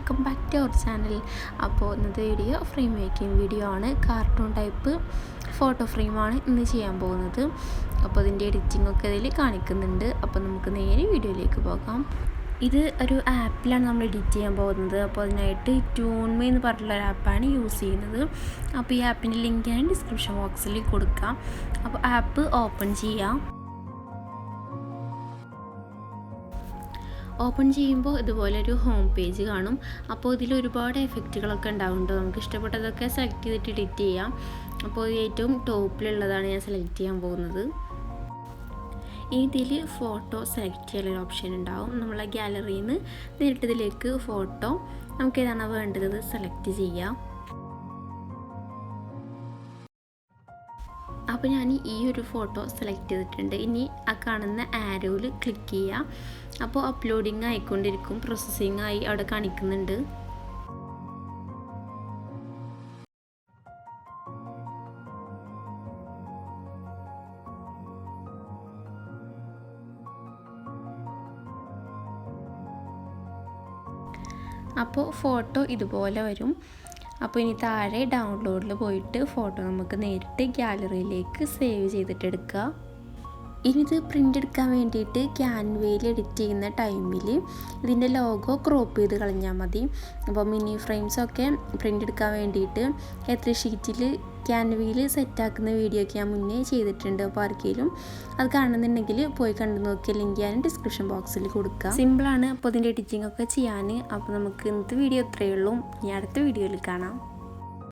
Welcome back to our channel. അപ്പോൾ ഇന്നത്തെ video frame making video ആണ്. കാർട്ടൂൺ ടൈപ്പ് ഫോട്ടോ ഫ്രെയിമാണ് ഇന്ന് ചെയ്യാൻ പോകുന്നത്. അപ്പോൾ അതിൻ്റെ എഡിറ്റിംഗ് ഒക്കെ ഇതിൽ കാണിക്കുന്നുണ്ട്. അപ്പോൾ നമുക്ക് നേരെ വീഡിയോയിലേക്ക് പോകാം. ഇത് ഒരു ആപ്പിലാണ് നമ്മൾ എഡിറ്റ് ചെയ്യാൻ പോകുന്നത്. അപ്പോൾ അതിനായിട്ട് ട്യൂൺമേ എന്ന് പറഞ്ഞിട്ടുള്ള ഒരു ആപ്പാണ് യൂസ് ചെയ്യുന്നത്. അപ്പോൾ ഈ ആപ്പിൻ്റെ ലിങ്ക് ഞാൻ ഡിസ്ക്രിപ്ഷൻ ബോക്സിൽ കൊടുക്കാം. അപ്പോൾ ആപ്പ് ഓപ്പൺ ചെയ്യാം. ഓപ്പൺ ചെയ്യുമ്പോൾ ഇതുപോലൊരു ഹോം പേജ് കാണും. അപ്പോൾ ഇതിൽ ഒരുപാട് എഫക്റ്റുകളൊക്കെ ഉണ്ടാവുന്നുണ്ട്. നമുക്ക് ഇഷ്ടപ്പെട്ടതൊക്കെ സെലക്ട് ചെയ്തിട്ട് എഡിറ്റ് ചെയ്യാം. അപ്പോൾ ഏറ്റവും ടോപ്പിലുള്ളതാണ് ഞാൻ സെലക്ട് ചെയ്യാൻ പോകുന്നത്. ഇതിൽ ഫോട്ടോ സെലക്ട് ചെയ്യാനൊരു ഓപ്ഷൻ ഉണ്ടാവും. നമ്മളെ ഗാലറിയിൽ നിന്ന് നേരിട്ട് ഇതിലേക്ക് ഫോട്ടോ നമുക്ക് ഏതാണോ വേണ്ടത് സെലക്ട് ചെയ്യാം. അപ്പോൾ ഞാൻ ഈ ഒരു ഫോട്ടോ സെലക്ട് ചെയ്തിട്ടുണ്ട്. ഇനി ആ കാണുന്ന ആരോയിൽ ക്ലിക്ക് ചെയ്യാം. അപ്പോൾ അപ്ലോഡിങ് ആയിക്കൊണ്ടിരിക്കും, പ്രോസസ്സിങ് ആയി അവിടെ കാണിക്കുന്നുണ്ട്. അപ്പോൾ ഫോട്ടോ ഇതുപോലെ വരും. അപ്പോൾ ഇനി താഴെ ഡൗൺലോഡിൽ പോയിട്ട് ഫോട്ടോ നമുക്ക് നേരിട്ട് ഗാലറിയിലേക്ക് സേവ് ചെയ്തിട്ട് എടുക്കുക. ഇനി ഇത് പ്രിൻ്റ് എടുക്കാൻ വേണ്ടിയിട്ട് ക്യാൻവയിൽ എഡിറ്റ് ചെയ്യുന്ന ടൈമിൽ ഇതിൻ്റെ ലോഗോ ക്രോപ്പ് ചെയ്ത് കളഞ്ഞാൽ മതി. അപ്പോൾ മിനി ഫ്രെയിംസൊക്കെ പ്രിൻ്റ് എടുക്കാൻ വേണ്ടിയിട്ട് എത്ര ഷീറ്റിൽ ക്യാൻവയിൽ സെറ്റാക്കുന്ന വീഡിയോ ഒക്കെ ഞാൻ മുന്നേ ചെയ്തിട്ടുണ്ട്. അപ്പോൾ ആർക്കെങ്കിലും അത് കാണുന്നുണ്ടെങ്കിൽ പോയി കണ്ടു നോക്കിയ ലിങ്ക് ഞാൻ ഡിസ്ക്രിപ്ഷൻ ബോക്സിൽ കൊടുക്കാം. സിമ്പിളാണ് അപ്പോൾ ഇതിൻ്റെ എഡിറ്റിംഗ് ഒക്കെ ചെയ്യാൻ. അപ്പോൾ നമുക്ക് ഇന്നത്തെ വീഡിയോ ഇത്രയേ ഉള്ളൂ. ഇനി അടുത്ത വീഡിയോയിൽ കാണാം.